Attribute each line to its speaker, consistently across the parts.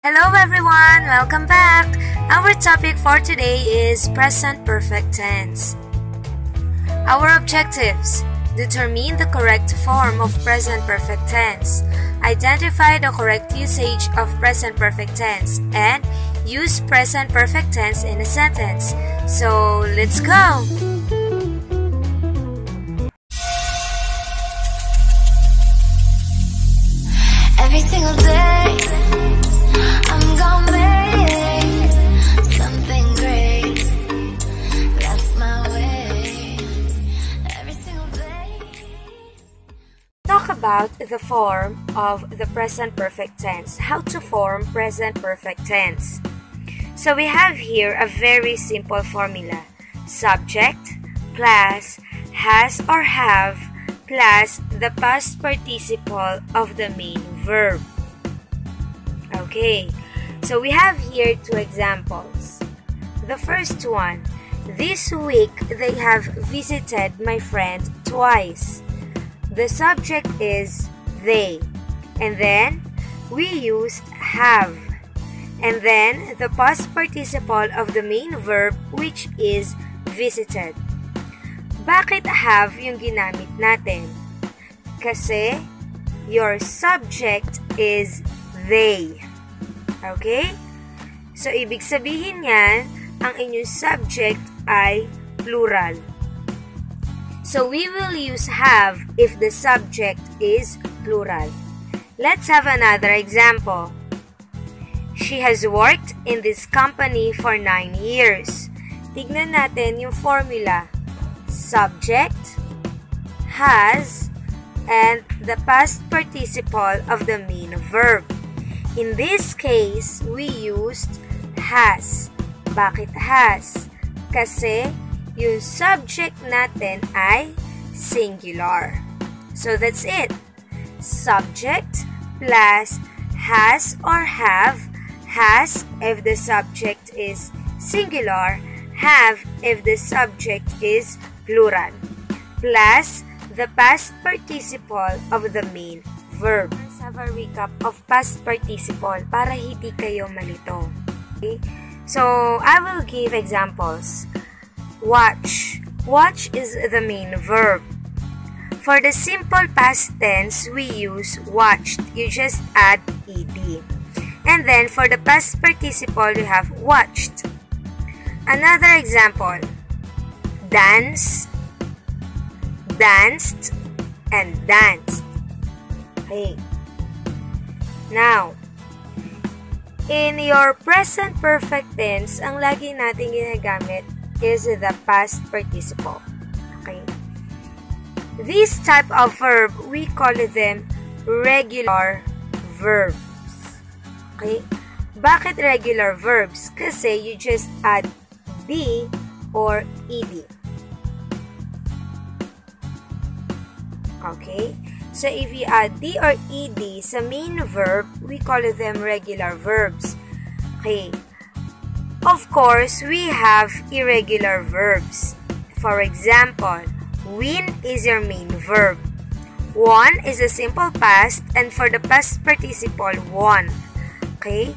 Speaker 1: Hello everyone! Welcome back! Our topic for today is present perfect tense. Our objectives: determine the correct form of present perfect tense, identify the correct usage of present perfect tense, and use present perfect tense in a sentence. So, let's go!
Speaker 2: Every single day I'm gonna make something great. That's my way. Every single day.
Speaker 1: Talk about the form of the present perfect tense. How to form present perfect tense. So we have here a very simple formula. Subject plus has or have plus the past participle of the main verb. Okay, so we have here two examples. The first one, this week they have visited my friend twice. The subject is they, and then we used have, and then the past participle of the main verb which is visited. Bakit have yung ginamit natin? Kasi your subject is they. Okay? So, ibig sabihin yan, ang inyong subject ay plural. So, we will use have if the subject is plural. Let's have another example. She has worked in this company for 9 years. Tignan natin yung formula. Subject, has, and the past participle of the main verb. In this case, we used has. Bakit has? Kasi yung subject natin ay singular. So that's it. Subject plus has or have. Has if the subject is singular. Have if the subject is plural. Plus the past participle of the main verb. Let's have a recap of past participle para hindi kayo malito. Okay? So, I will give examples. Watch. Watch is the main verb. For the simple past tense, we use watched. You just add ed. And then, for the past participle, we have watched. Another example. Dance, danced, and danced. Okay. Now, in your present perfect tense, ang lagi natin ginagamit is the past participle. Okay. This type of verb, we call them regular verbs. Okay. Bakit regular verbs? Kasi you just add D or ed. Okay? So, if you add D or ed sa main verb, we call them regular verbs. Okay. Of course, we have irregular verbs. For example, win is your main verb. Won is a simple past, and for the past participle, won. Okay?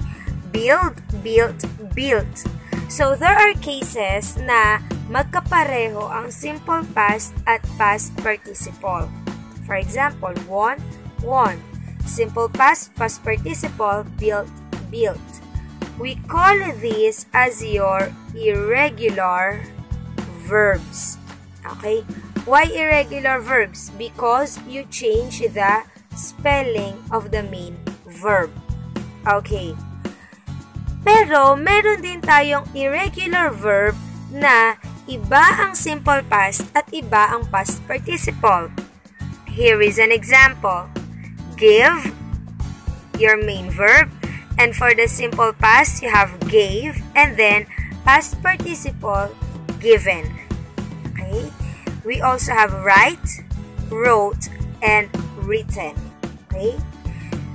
Speaker 1: Build, built, built. So, there are cases na magkapareho ang simple past at past participle. For example, won, won. Simple past, past participle, built, built. We call these as your irregular verbs. Okay? Why irregular verbs? Because you change the spelling of the main verb. Okay. Pero, meron din tayong irregular verb na iba ang simple past at iba ang past participle. Here is an example. Give, your main verb, and for the simple past, you have gave, and then past participle, given. Okay? We also have write, wrote, and written. Okay?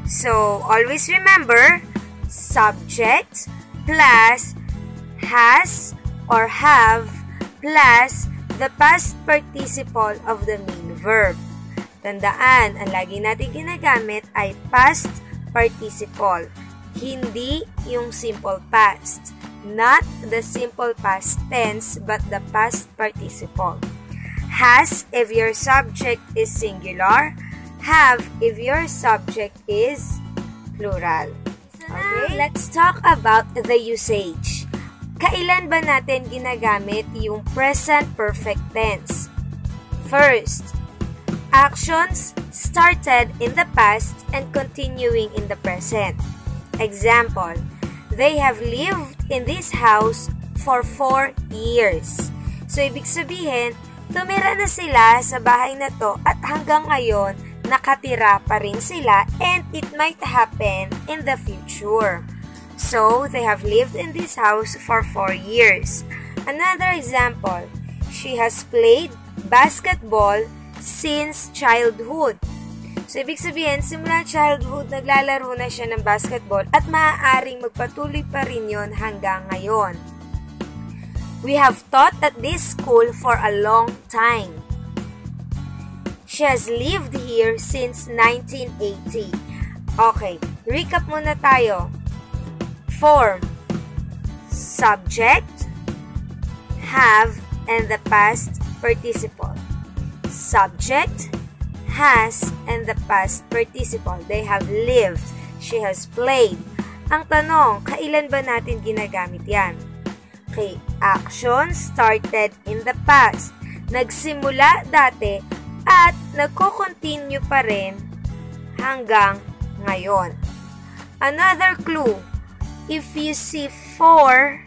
Speaker 1: So, always remember, subject plus has or have plus the past participle of the main verb. Tandaan, ang lagi natin ginagamit ay past participle. Hindi yung simple past. Not the simple past tense, but the past participle. Has if your subject is singular. Have if your subject is plural. So now, let's talk about the usage. Kailan ba natin ginagamit yung present perfect tense? First, actions started in the past and continuing in the present. Example, they have lived in this house for 4 years. So, ibig sabihin, tumira na sila sa bahay na to at hanggang ngayon, nakatira pa rin sila and it might happen in the future. So, they have lived in this house for 4 years. Another example, she has played basketball since childhood. So, ibig sabihin, simula childhood, naglalaro na siya ng basketball at maaaring magpatuloy pa rin yon hanggang ngayon. We have taught at this school for a long time. She has lived here since 1980. Okay, recap muna tayo. Form, subject, have, and the past participle. Subject, has, and the past participle. They have lived. She has played. Ang tanong, kailan ba natin ginagamit yan? Okay, action started in the past. Nagsimula dati at nagko-continue pa rin hanggang ngayon. Another clue, if you see for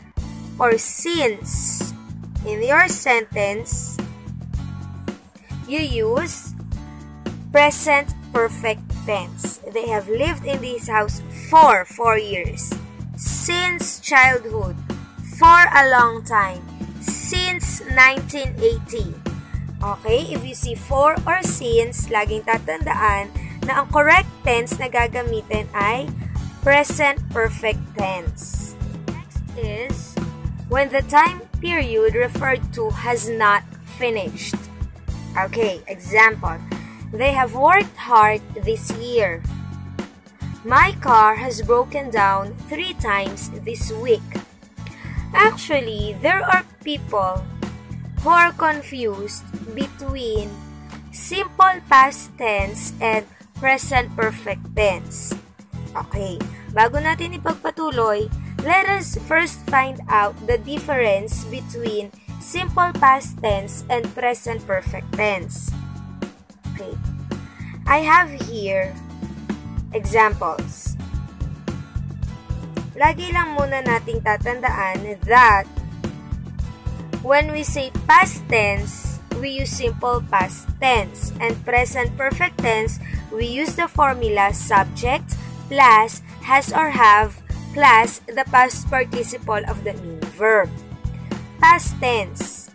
Speaker 1: or since in your sentence, you use present perfect tense. They have lived in this house for 4 years. Since childhood. For a long time. Since 1980. Okay? If you see for or since, laging tatandaan na ang correct tense na gagamitin ay present perfect tense. Next is when the time period referred to has not finished. Okay, example. They have worked hard this year. My car has broken down 3 times this week. Actually, there are people who are confused between simple past tense and present perfect tense. Okay, bago natin ipagpatuloy, let us first find out the difference between simple past tense and present perfect tense. Okay, I have here examples. Lagi lang muna nating tatandaan that when we say past tense, we use simple past tense, and present perfect tense, we use the formula subject plus has or have plus the past participle of the main verb. Past tense.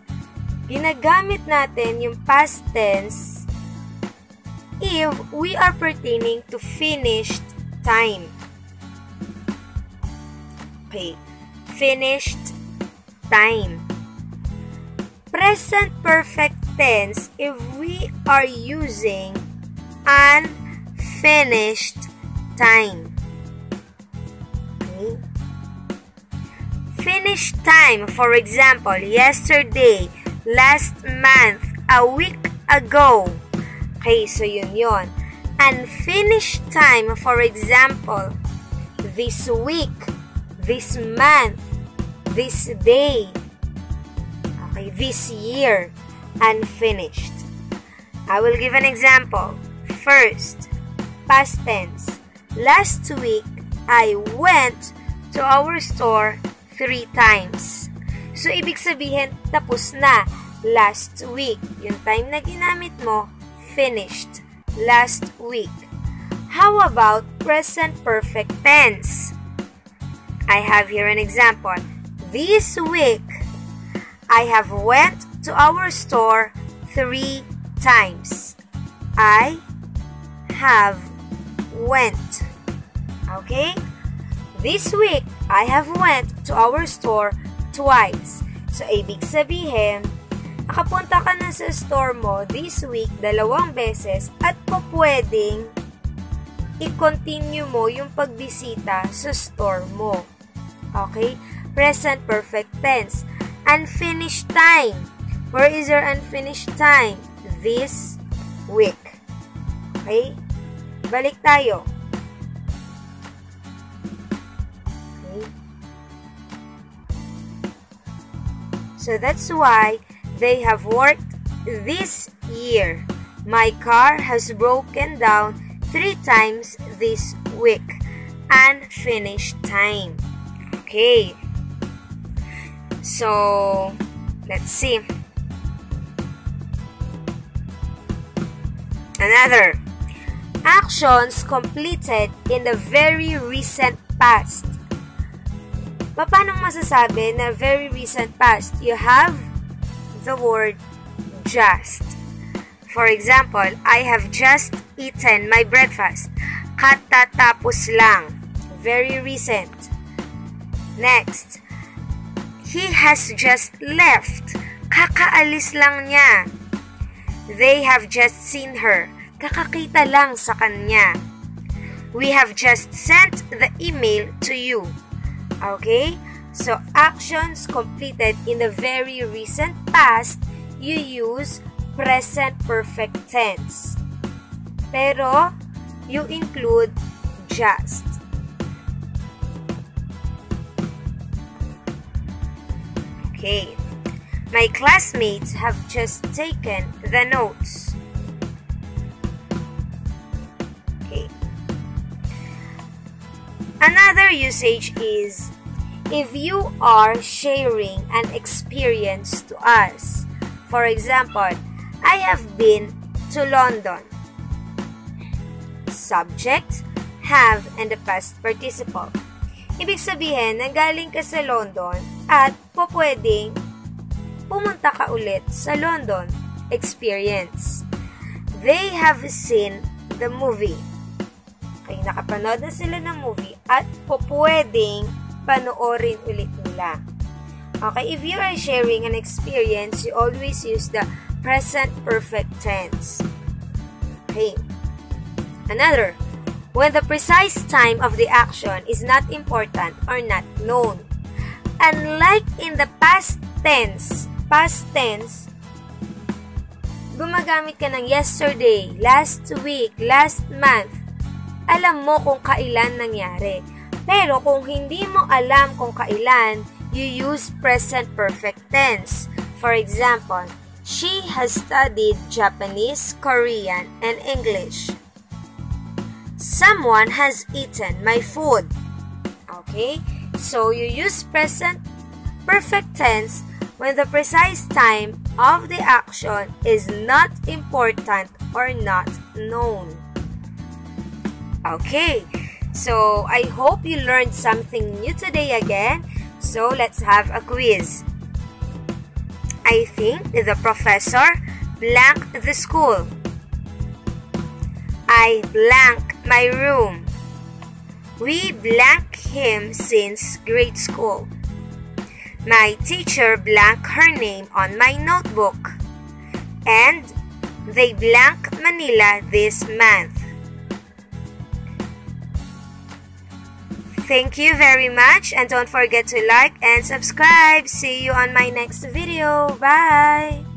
Speaker 1: Ginagamit natin yung past tense if we are pertaining to finished time. Okay, finished time. Present perfect tense if we are using unfinished time. Okay. Finished time, for example, yesterday, last month, a week ago. Okay, so yun. Unfinished time, for example, this week, this month, this day, okay, this year, unfinished. I will give an example. First, past tense. Last week, I went to our store 3 times. So, ibig sabihin, tapos na. Last week. Yung time na ginamit mo, finished. Last week. How about present perfect tense? I have here an example. This week, I have went to our store 3 times. I have went. Okay? This week, I have went to our store twice. So, ibig sabihin, nakapunta ka na sa store mo this week 2 beses at pwedeng i-continue mo yung pagbisita sa store mo. Okay? Present perfect tense. Unfinished time. Where is your unfinished time? This week. Okay? Balik tayo. Okay? So that's why they have worked this year. My car has broken down 3 times this week. Unfinished time. Okay. So, let's see. Another. Actions completed in the very recent past. Paano masasabi na very recent past? You have the word just. For example, I have just eaten my breakfast. Katatapos lang. Very recent. Next. He has just left. Kakaalis lang niya. They have just seen her. Kakakita lang sa kanya. We have just sent the email to you. Okay? So, actions completed in the very recent past, you use present perfect tense. Pero, you include just. Okay. My classmates have just taken the notes. Okay. Another usage is if you are sharing an experience to us. For example, I have been to London. Subject, have, and the past participle. Ibig sabihin, nanggaling ka sa London at pwedeng pumunta ka ulit sa London. Experience. They have seen the movie. Okay, nakapanood na sila ng movie at pwedeng panoorin ulit nila. Okay, if you are sharing an experience, you always use the present perfect tense. Okay. Another. When the precise time of the action is not important or not known. Unlike in the past tense, gumagamit ka ng yesterday, last week, last month. Alam mo kung kailan nangyari. Pero kung hindi mo alam kung kailan, you use present perfect tense. For example, she has studied Japanese, Korean, and English. Someone has eaten my food. Okay? So, you use present perfect tense when the precise time of the action is not important or not known. Okay. So, I hope you learned something new today again. So, let's have a quiz. I think the professor blanked the school. I blank my room. We blank him since grade school. My teacher blank her name on my notebook. And they blank Manila this month. Thank you very much and don't forget to like and subscribe. See you on my next video. Bye!